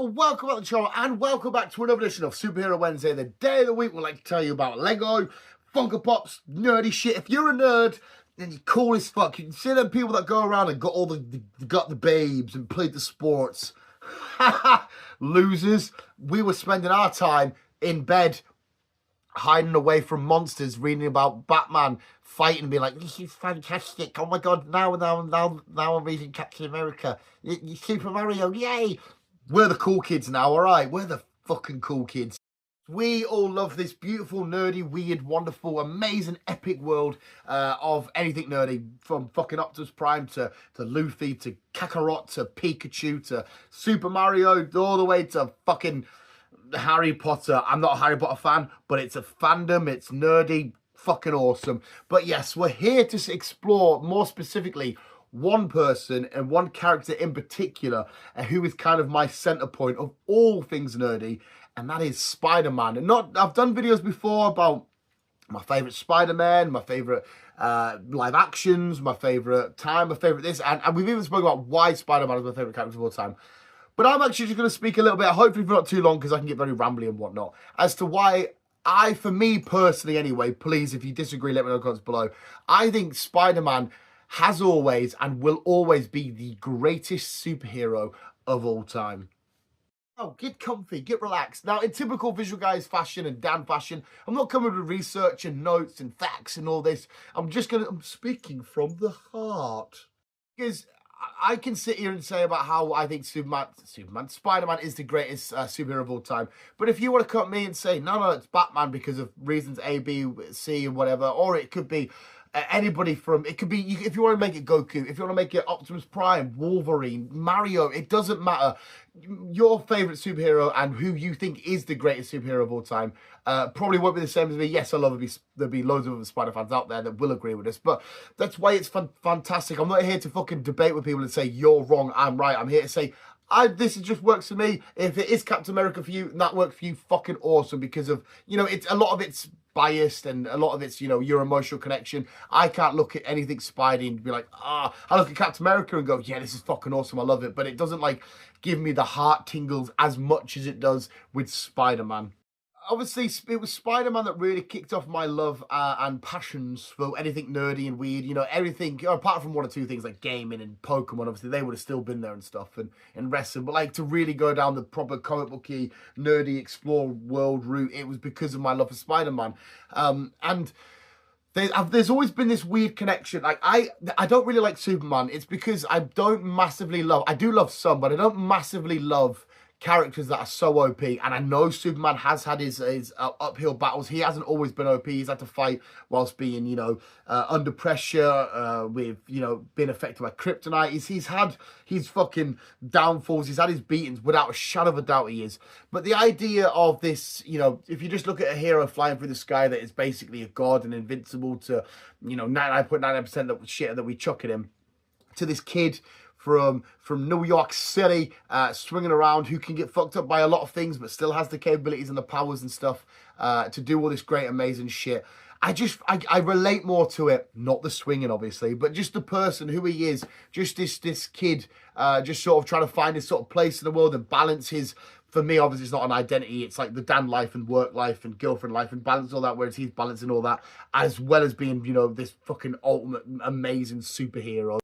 Hello, welcome back to the channel and welcome back to another edition of Superhero Wednesday, the day of the week we like to tell you about Lego, Funko Pops, nerdy shit. If you're a nerd, then you're cool as fuck. You can see them people that go around and got all got the babes and played the sports. Losers. We were spending our time in bed hiding away from monsters, reading about Batman, fighting, being like, this is fantastic. Oh my god, now I'm reading Captain America. Super Mario, yay! We're the cool kids now, alright? We're the fucking cool kids. We all love this beautiful, nerdy, weird, wonderful, amazing, epic world of anything nerdy. From fucking Optimus Prime to Luffy to Kakarot to Pikachu to Super Mario, all the way to fucking Harry Potter. I'm not a Harry Potter fan, but it's a fandom. It's nerdy, fucking awesome. But yes, we're here to explore more specifically one person and one character in particular who is kind of my center point of all things nerdy, and that is Spider-Man. And I've done videos before about my favorite Spider-Man, my favorite live actions, my favorite time, my favorite this, and we've even spoken about why Spider-Man is my favorite character of all time. But I'm actually just going to speak a little bit, hopefully for not too long, because I can get very rambly and whatnot, as to why for me personally anyway, please, if you disagree, let me know in the comments below. I think Spider-Man has always and will always be the greatest superhero of all time. Oh, get comfy, get relaxed. Now, in typical Visual Guyz fashion and Dan fashion, I'm not coming with research and notes and facts and all this. I'm speaking from the heart. Because I can sit here and say about how I think Spider-Man is the greatest superhero of all time. But if you want to cut me and say, no, it's Batman because of reasons A, B, C, and whatever, or it could be anybody from, it could be, if you want to make it Goku, if you want to make it Optimus Prime, Wolverine, Mario, it doesn't matter. Your favorite superhero and who you think is the greatest superhero of all time probably won't be the same as me. Yes, there'll be loads of other Spider fans out there that will agree with us, but that's why it's fantastic. I'm not here to fucking debate with people and say you're wrong, I'm right. I'm here to say this just works for me. If it is Captain America for you and that works for you, fucking awesome, because of, it's a lot of it's biased and a lot of it's, your emotional connection. I can't look at anything Spidey and be like, I look at Captain America and go, yeah, this is fucking awesome, I love it. But it doesn't give me the heart tingles as much as it does with Spider-Man. Obviously, it was Spider-Man that really kicked off my love and passions for anything nerdy and weird. Everything, apart from one or two things like gaming and Pokemon, obviously, they would have still been there and stuff, and wrestling. But, to really go down the proper comic booky, nerdy, explore world route, it was because of my love for Spider-Man. And there's always been this weird connection. I don't really like Superman. It's because I don't massively love, I do love some, but I don't massively love characters that are so OP, and I know Superman has had his uphill battles. He hasn't always been OP. He's had to fight whilst being, under pressure, with, being affected by kryptonite. He's had his fucking downfalls. He's had his beatings, without a shadow of a doubt he is. But the idea of this, if you just look at a hero flying through the sky that is basically a god and invincible to, 99.99% of shit that we chuck at him, to this kid from New York City, swinging around, who can get fucked up by a lot of things, but still has the capabilities and the powers and stuff to do all this great, amazing shit. I relate more to it, not the swinging, obviously, but just the person, who he is, just this kid, just sort of trying to find his sort of place in the world and balance his, for me, obviously, it's not an identity. It's like the Dan life and work life and girlfriend life and balance all that, whereas he's balancing all that, as well as being, this fucking ultimate, amazing superhero.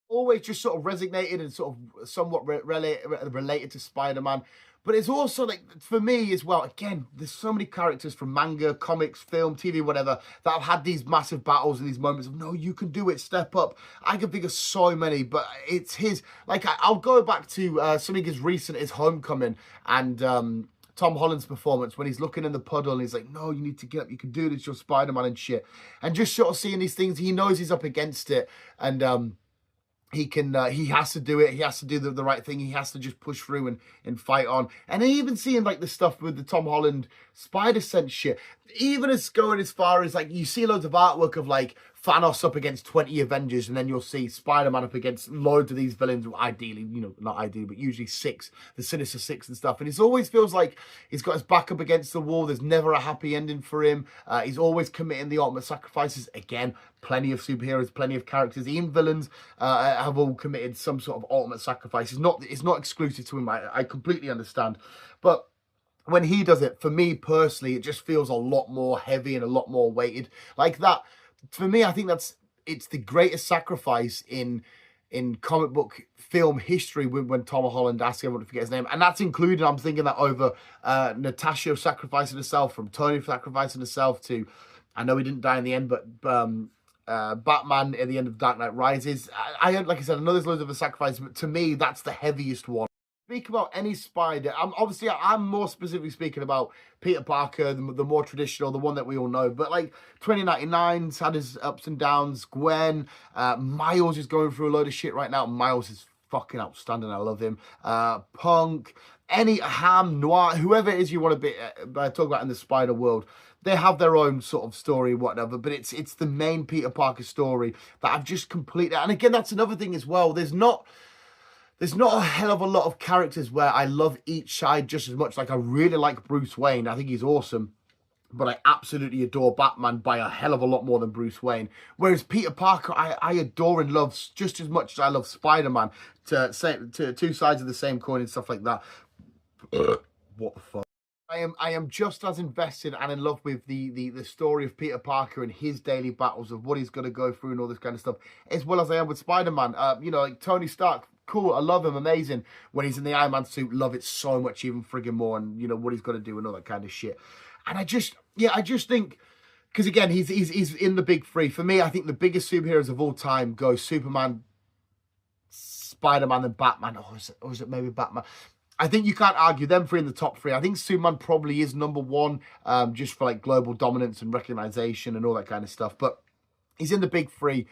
Always just sort of resonated and sort of somewhat related to Spider-Man. But it's also, for me as well, again, there's so many characters from manga, comics, film, TV, whatever, that have had these massive battles and these moments of, no, you can do it, step up. I can think of so many, but it's his, I'll go back to something as recent as Homecoming and Tom Holland's performance when he's looking in the puddle and he's like, no, you need to get up, you can do this, you're Spider-Man and shit. And just sort of seeing these things, he knows he's up against it, and he has to do it. He has to do the right thing. He has to just push through and fight on. And even seeing the stuff with the Tom Holland Spider-Sense shit, even as going as far as you see loads of artwork of Thanos up against 20 Avengers, and then you'll see Spider-Man up against loads of these villains, ideally, you know, not ideally, but usually 6, the Sinister Six and stuff. And it always feels like he's got his back up against the wall. There's never a happy ending for him. He's always committing the ultimate sacrifices. Again, plenty of superheroes, plenty of characters, even villains have all committed some sort of ultimate sacrifice. It's not exclusive to him. I completely understand. But when he does it, for me personally, it just feels a lot more heavy and a lot more weighted. Like that, for me, I think it's the greatest sacrifice in comic book film history when Tom Holland asks everyone to forget his name. And that's included, I'm thinking that over Natasha sacrificing herself, from Tony sacrificing herself to, I know he didn't die in the end, but Batman at the end of Dark Knight Rises. Like I said, I know there's loads of sacrifices, but to me, that's the heaviest one. Speak about any Spider. I'm more specifically speaking about Peter Parker, the more traditional, the one that we all know. But like 2099's had his ups and downs. Gwen, Miles is going through a load of shit right now. Miles is fucking outstanding. I love him. Punk, any Ham, Noir, whoever it is you want to talk about in the Spider world. They have their own sort of story, whatever, but it's the main Peter Parker story that I've just completely. And again, that's another thing as well. There's not a hell of a lot of characters where I love each side just as much. Like, I really like Bruce Wayne. I think he's awesome. But I absolutely adore Batman by a hell of a lot more than Bruce Wayne. Whereas Peter Parker, I adore and love just as much as I love Spider-Man. To two sides of the same coin and stuff like that. What the fuck? I am just as invested and in love with the story of Peter Parker and his daily battles, of what he's going to go through and all this kind of stuff, as well as I am with Spider-Man. You know, like Tony Stark, cool, I love him, amazing. When he's in the Iron Man suit, love it so much, even friggin' more, and you know what he's got to do and all that kind of shit. And I just think, because again, he's in the big three. For me, I think the biggest superheroes of all time go Superman, Spider-Man, and Batman. Or is it maybe Batman? I think you can't argue them three in the top 3. I think Superman probably is number 1, just for like global dominance and recognition and all that kind of stuff. But he's in the big 3,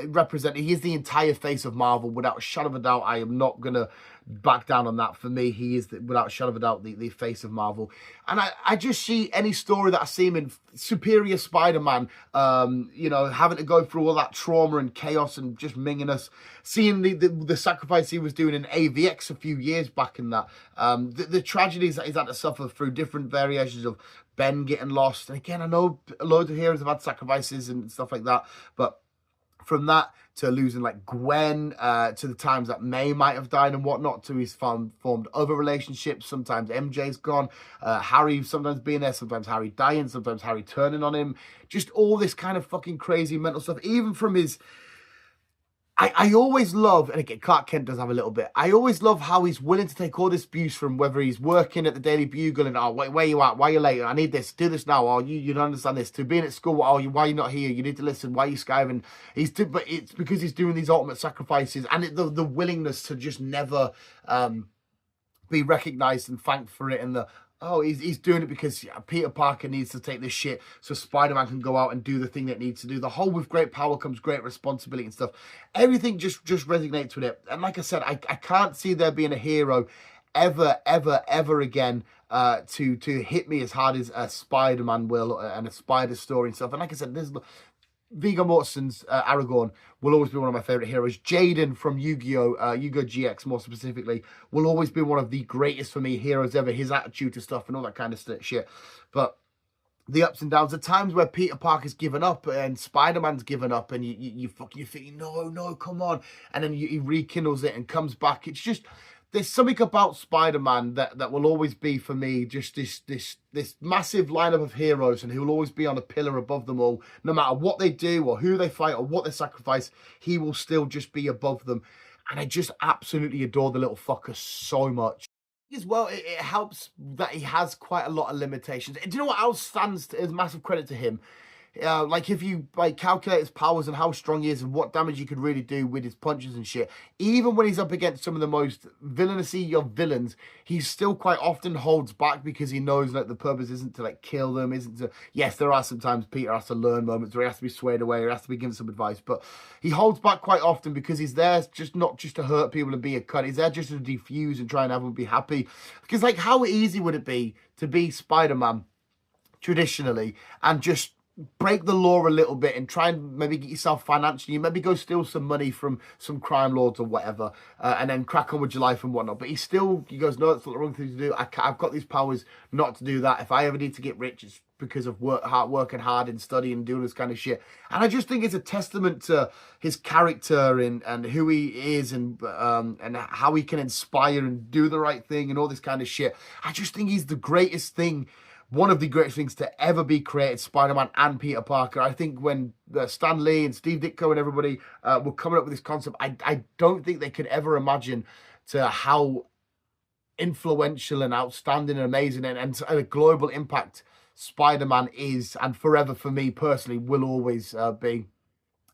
representing. He is the entire face of Marvel, without a shadow of a doubt. I am not going to back down on that. For me, he is, without a shadow of a doubt, the face of Marvel. And I just see any story that I see him in, superior Spider-Man, you know, having to go through all that trauma and chaos and just minging us. Seeing the sacrifice he was doing in AVX a few years back in that. The tragedies that he's had to suffer through different variations of Ben getting lost. And again, I know loads of heroes have had sacrifices and stuff like that, but from that to losing like Gwen, to the times that May might have died and whatnot, to his formed other relationships. Sometimes MJ's gone, Harry sometimes being there, sometimes Harry dying, sometimes Harry turning on him. Just all this kind of fucking crazy mental stuff. Even from his... I always love, and again, Clark Kent does have a little bit, I always love how he's willing to take all this abuse from, whether he's working at the Daily Bugle and, oh, where you at? Why are you late? I need this. Do this now. Oh, you don't understand this. To being at school, oh, why are you not here? You need to listen. Why are you skiving? But it's because he's doing these ultimate sacrifices, and the willingness to just never be recognised and thanked for it, and he's doing it because Peter Parker needs to take this shit so Spider-Man can go out and do the thing that needs to do. The whole with great power comes great responsibility and stuff. Everything just resonates with it. And like I said, I can't see there being a hero ever again to hit me as hard as Spider-Man will, and a Spider story and stuff. And like I said, there's... Viggo Mortensen's Aragorn will always be one of my favourite heroes. Jaden from Yu-Gi-Oh! Yu-Gi-Oh! GX, more specifically, will always be one of the greatest, for me, heroes ever. His attitude to stuff and all that kind of shit. But the ups and downs, the times where Peter Parker's given up and Spider-Man's given up, and you think, no, come on. And then he rekindles it and comes back. It's just... There's something about Spider-Man that will always be, for me, just this massive lineup of heroes, and he will always be on a pillar above them all. No matter what they do or who they fight or what they sacrifice, he will still just be above them. And I just absolutely adore the little fucker so much. As well, it helps that he has quite a lot of limitations. And do you know what else stands as massive credit to him? Like, if you calculate his powers and how strong he is and what damage he could really do with his punches and shit, even when he's up against some of the most villainousy of villains, he still quite often holds back, because he knows that the purpose isn't to kill them, isn't to... Yes, there are sometimes Peter has to learn moments where he has to be swayed away, or he has to be given some advice, but he holds back quite often because he's there not just to hurt people and be a cunt. He's there just to defuse and try and have them be happy. Because how easy would it be to be Spider-Man traditionally and just break the law a little bit and try and maybe get yourself financially, maybe go steal some money from some crime lords or whatever, and then crack on with your life and whatnot. But he goes, no, that's not the wrong thing to do. I've got these powers not to do that. If I ever need to get rich, it's because of working hard and studying and doing this kind of shit. And I just think it's a testament to his character and who he is and how he can inspire and do the right thing and all this kind of shit. I just think he's the greatest thing, one of the greatest things to ever be created, Spider-Man and Peter Parker. I think when Stan Lee and Steve Ditko and everybody were coming up with this concept, I don't think they could ever imagine to how influential and outstanding and amazing and a global impact Spider-Man is, and forever for me personally will always be.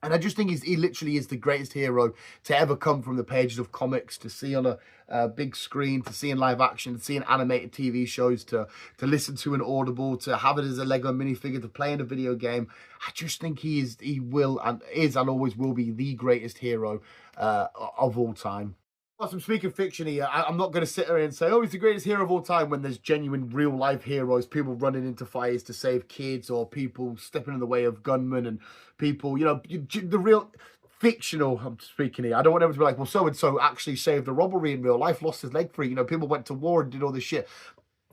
And I just think he literally is the greatest hero to ever come from the pages of comics, to see on a big screen, to see in live action, to see in animated TV shows, to listen to an Audible, to have it as a Lego minifigure, to play in a video game. I just think he will and always will be the greatest hero of all time. Plus, I'm speaking fiction here. I'm not going to sit there and say, oh, he's the greatest hero of all time, when there's genuine real-life heroes, people running into fires to save kids, or people stepping in the way of gunmen, and people, the real fictional, I'm speaking here. I don't want everyone to be like, well, so-and-so actually saved a robbery in real life, lost his leg for it. People went to war and did all this shit.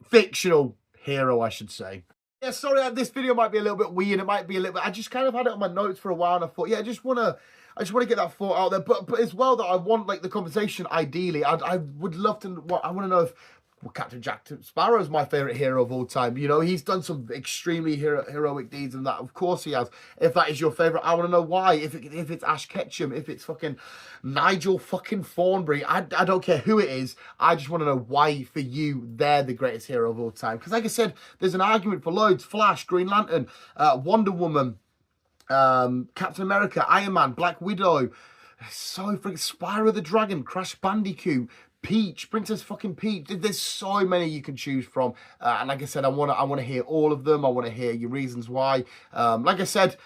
Fictional hero, I should say. Yeah, sorry, this video might be a little bit weird. It might be a little bit, I just kind of had it on my notes for a while, and I thought, yeah, I just want to get that thought out there, but as well that I want the conversation. Ideally, I would love to. I want to know if Captain Jack Sparrow is my favorite hero of all time. He's done some extremely heroic deeds, and that of course he has. If that is your favorite, I want to know why. If it's Ash Ketchum, if it's fucking Nigel fucking Thornberry, I don't care who it is. I just want to know why for you they're the greatest hero of all time. Because like I said, there's an argument for loads: Flash, Green Lantern, Wonder Woman, Captain America, Iron Man, Black Widow, so freaking Spyro the Dragon, Crash Bandicoot, Peach, Princess fucking Peach. There's so many you can choose from, and like I said, I want to hear all of them. I want to hear your reasons why. Like I said,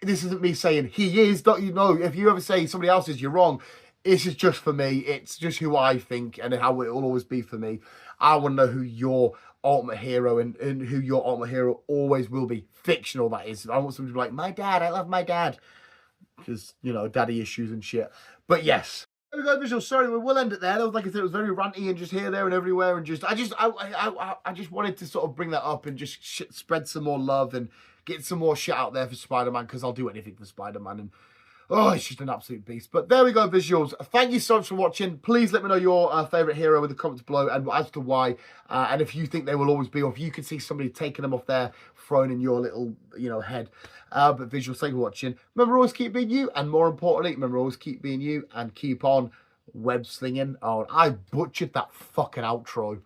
this isn't me saying he is. Don't you know? If you ever say somebody else is, you're wrong. This is just for me. It's just who I think and how it will always be for me. I want to know who your ultimate hero and who your ultimate hero always will be. Fictional, that is. I want somebody to be like, my dad, I love my dad. Because, daddy issues and shit. But yes. There we go, visual. Sorry, we will end it there. That was, like I said, it was very ranty and just here, there, and everywhere. And I just wanted to sort of bring that up and just spread some more love and get some more shit out there for Spider-Man, because I'll do anything for Spider-Man. And oh, it's just an absolute beast. But there we go, visuals. Thank you so much for watching. Please let me know your favourite hero in the comments below and as to why. And if you think they will always be, or if you could see somebody taking them off there, thrown in your little, head. But visuals, thank you for watching. Remember, always keep being you. And more importantly, remember, always keep being you and keep on web slinging. Oh, I butchered that fucking outro.